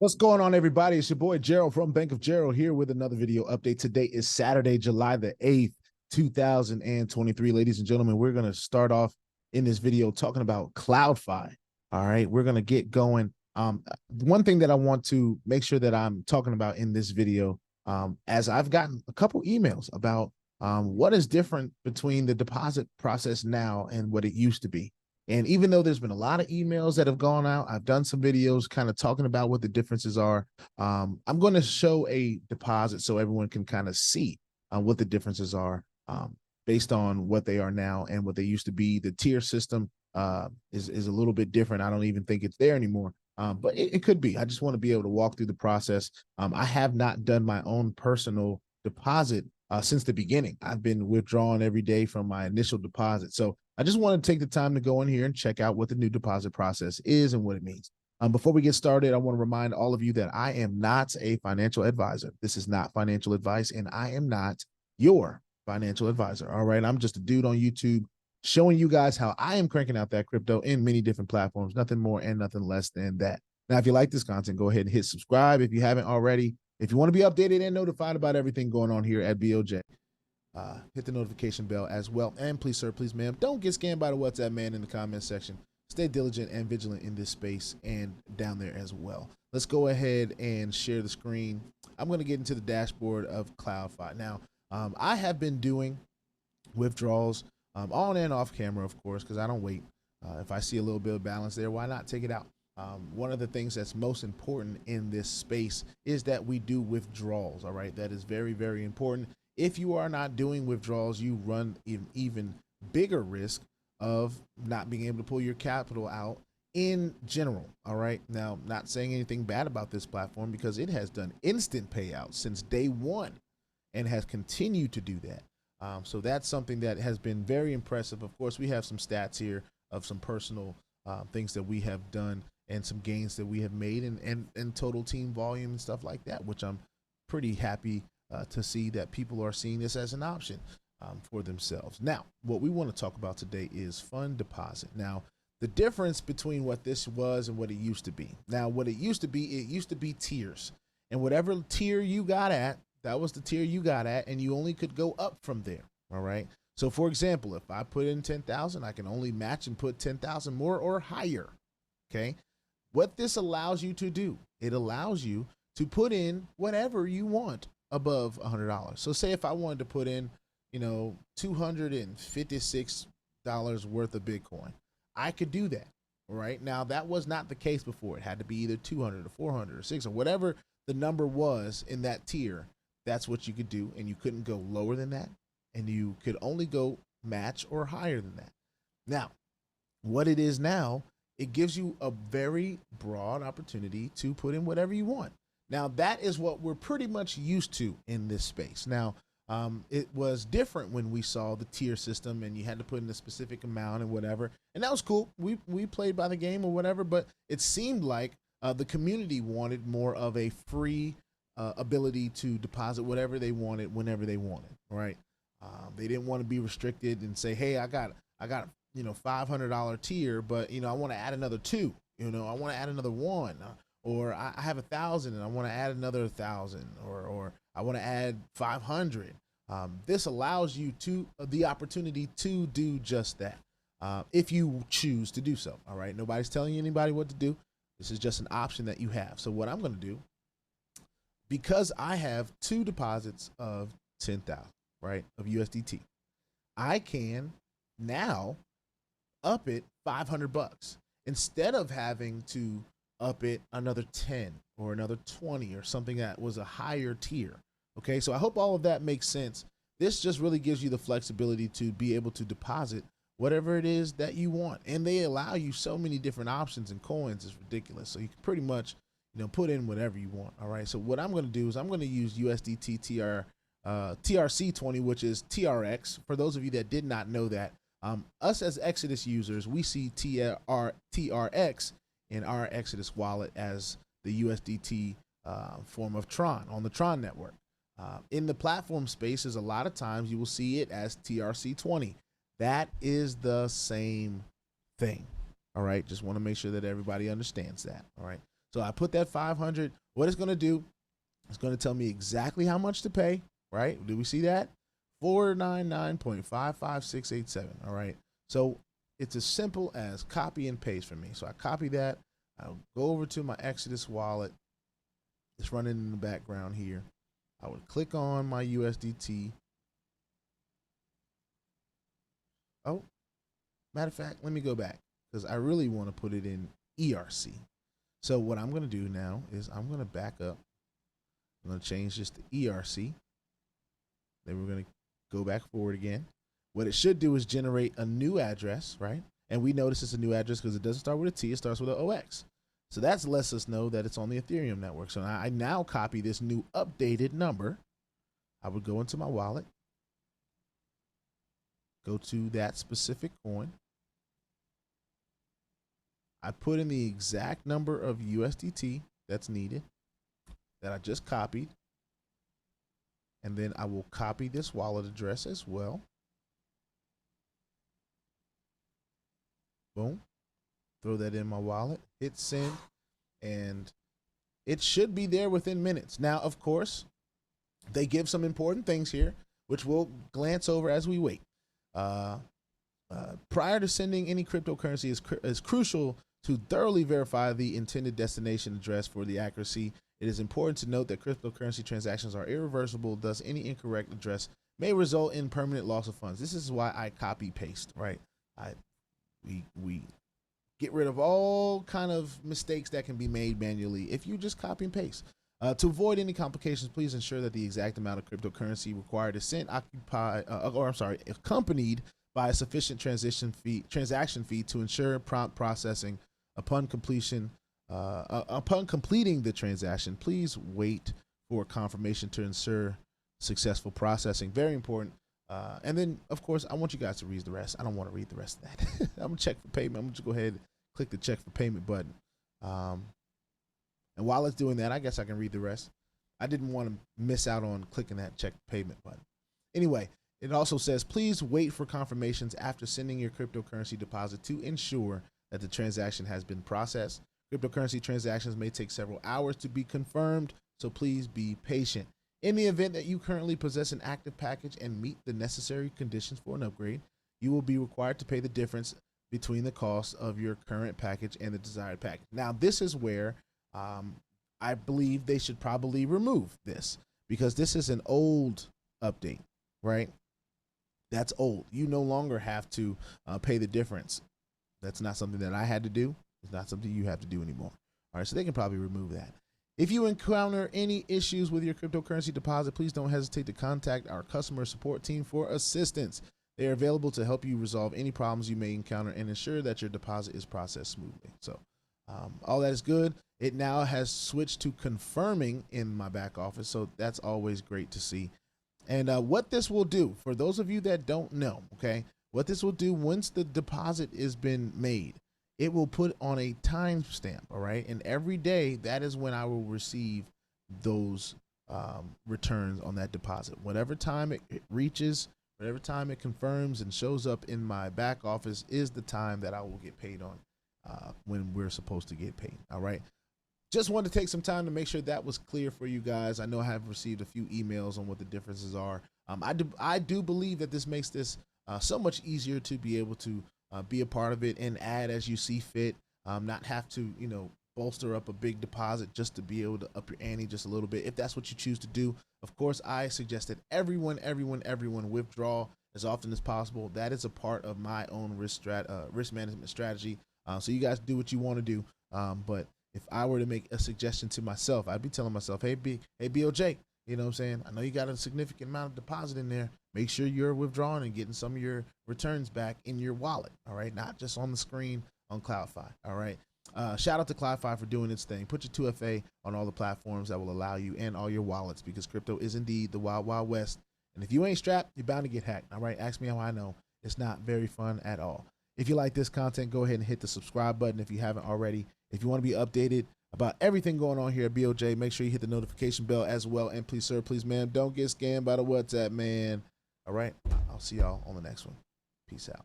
What's going on, everybody? It's your boy Gerald from Bank of Gerald here with another video update. Today is Saturday, July the 8th, 2023. Ladies and gentlemen, we're going to start off in this video talking about Cloudfi. All right, we're going to get going. One thing that I want to make sure that I'm talking about in this video, as I've gotten a couple emails about what is different between the deposit process now and what it used to be. And even though there's been a lot of emails that have gone out, I've done some videos kind of talking about what the differences are. I'm going to show a deposit so everyone can kind of see what the differences are based on what they are now and what they used to be. The tier system is a little bit different. I don't even think it's there anymore, but it could be. I just want to be able to walk through the process. I have not done my own personal deposit since the beginning. I've been withdrawing every day from my initial deposit. So I just want to take the time to go in here and check out what the new deposit process is and what it means. Before we get started, I want to remind all of you that I am not a financial advisor. This is not financial advice, and I am not your financial advisor. All right. I'm just a dude on YouTube showing you guys how I am cranking out that crypto in many different platforms, nothing more and nothing less than that. Now, if you like this content, go ahead and hit subscribe if you haven't already. If you want to be updated and notified about everything going on here at BOJ, hit the notification bell as well. And please, sir, please, ma'am, don't get scammed by the WhatsApp man in the comment section. Stay diligent and vigilant in this space and down there as well. Let's go ahead and share the screen. I'm going to get into the dashboard of Cloudfi. Now, I have been doing withdrawals on and off camera, of course, because I don't wait. If I see a little bit of balance there, why not take it out? One of the things that's most important in this space is that we do withdrawals. All right. That is very, very important. If you are not doing withdrawals, you run an even bigger risk of not being able to pull your capital out in general. All right. Now, not saying anything bad about this platform because it has done instant payouts since day one and has continued to do that. So that's something that has been very impressive. Of course, we have some stats here of some personal things that we have done and some gains that we have made and total team volume and stuff like that, which I'm pretty happy to see that people are seeing this as an option for themselves. Now, what we want to talk about today is fund deposit. Now, the difference between what this was and what it used to be. Now, what it used to be tiers. And whatever tier you got at, that was the tier you got at, and you only could go up from there. All right. So, for example, if I put in 10,000, I can only match and put 10,000 more or higher. Okay. What this allows you to do, it allows you to put in whatever you want above $100. So say if I wanted to put in, $256 worth of Bitcoin, I could do that. All right. Now, that was not the case before. It had to be either 200 or 400 or 600, whatever the number was in that tier. That's what you could do. And you couldn't go lower than that. And you could only go match or higher than that. Now, what it is now, it gives you a very broad opportunity to put in whatever you want. Now, that is what we're pretty much used to in this space. Now, it was different when we saw the tier system and you had to put in a specific amount and whatever. And that was cool. We played by the game or whatever, but it seemed like the community wanted more of a free ability to deposit whatever they wanted whenever they wanted, right? They didn't want to be restricted and say, hey, I got $500 tier, but I want to add another 2, I want to add another 1, or I have 1,000 and I want to add another 1,000, or I want to add 500. This allows you the opportunity to do just that if you choose to do so. All right. Nobody's telling anybody what to do. This is just an option that you have. So what I'm going to do, because I have 2 deposits of 10,000, right, of USDT, I can now up it $500 instead of having to up it another 10 or another 20 or something that was a higher tier. Okay, so I hope all of that makes sense. This just really gives you the flexibility to be able to deposit whatever it is that you want, and they allow you so many different options and coins. It's ridiculous. So you can pretty much put in whatever you want. All right, so what I'm going to do is I'm going to use USDT TRC20, which is TRX. For those of you that did not know that, us as Exodus users, we see TRX in our Exodus wallet as the USDT form of Tron on the Tron network. In the platform spaces, a lot of times you will see it as TRC20. That is the same thing. All right. Just want to make sure that everybody understands that. All right. So I put that 500. What it's going to do, it's going to tell me exactly how much to pay, right? Do we see that? 499.55687. All right. So it's as simple as copy and paste for me. So I copy that. I'll go over to my Exodus wallet. It's running in the background here. I would click on my USDT. Oh, matter of fact, let me go back because I really want to put it in ERC. So what I'm going to do now is I'm going to back up. I'm going to change this to ERC. Then we're going to go back forward again. What it should do is generate a new address, right? And we notice it's a new address because it doesn't start with a T, it starts with an OX. So that lets us know that it's on the Ethereum network. So I now copy this new updated number. I would go into my wallet, go to that specific coin. I put in the exact number of USDT that's needed that I just copied. And then I will copy this wallet address as well. Boom. Throw that in my wallet, hit send, and it should be there within minutes. Now, of course, they give some important things here, which we'll glance over as we wait. Prior to sending any cryptocurrency, is crucial to thoroughly verify the intended destination address for the accuracy. It is important to note that cryptocurrency transactions are irreversible, thus any incorrect address may result in permanent loss of funds. This is why I copy paste, right? We get rid of all kind of mistakes that can be made manually if you just copy and paste. To avoid any complications, please ensure that the exact amount of cryptocurrency required is sent, accompanied by a sufficient transaction fee to ensure prompt processing. Upon completing the transaction, please wait for confirmation to ensure successful processing. Very important. And then, of course, I want you guys to read the rest. I don't want to read the rest of that. I'm going to check for payment. I'm going to go ahead and click the check for payment button. And while it's doing that, I guess I can read the rest. I didn't want to miss out on clicking that check payment button. Anyway, it also says, please wait for confirmations after sending your cryptocurrency deposit to ensure that the transaction has been processed. Cryptocurrency transactions may take several hours to be confirmed, so please be patient. In the event that you currently possess an active package and meet the necessary conditions for an upgrade, you will be required to pay the difference between the cost of your current package and the desired package. Now, this is where I believe they should probably remove this, because this is an old update, right? That's old. You no longer have to pay the difference. That's not something that I had to do. It's not something you have to do anymore. All right, so they can probably remove that. If you encounter any issues with your cryptocurrency deposit, please don't hesitate to contact our customer support team for assistance. They are available to help you resolve any problems you may encounter and ensure that your deposit is processed smoothly. So all that is good. It now has switched to confirming in my back office, so that's always great to see. And what this will do, for those of you that don't know, okay, what this will do once the deposit has been made, it will put on a timestamp, all right? And every day, that is when I will receive those returns on that deposit. Whatever time it reaches, whatever time it confirms and shows up in my back office is the time that I will get paid on when we're supposed to get paid, all right? Just wanted to take some time to make sure that was clear for you guys. I know I have received a few emails on what the differences are. I do believe that this makes this so much easier to be able to be a part of it and add as you see fit, not have to, you know, bolster up a big deposit just to be able to up your ante just a little bit. If that's what you choose to do, of course, I suggest that everyone withdraw as often as possible. That is a part of my own risk management strategy. So you guys do what you want to do. But if I were to make a suggestion to myself, I'd be telling myself, hey, BOJ, you know what I'm saying? I know you got a significant amount of deposit in there. Make sure you're withdrawing and getting some of your returns back in your wallet, all right? Not just on the screen on Cloudfi, all right? Shout out to Cloudfi for doing its thing. Put your 2FA on all the platforms that will allow you and all your wallets, because crypto is indeed the wild, wild west. And if you ain't strapped, you're bound to get hacked, all right? Ask me how I know. It's not very fun at all. If you like this content, go ahead and hit the subscribe button if you haven't already. If you want to be updated about everything going on here at BOJ, make sure you hit the notification bell as well. And please, sir, please, ma'am, don't get scammed by the WhatsApp, man. All right, I'll see y'all on the next one. Peace out.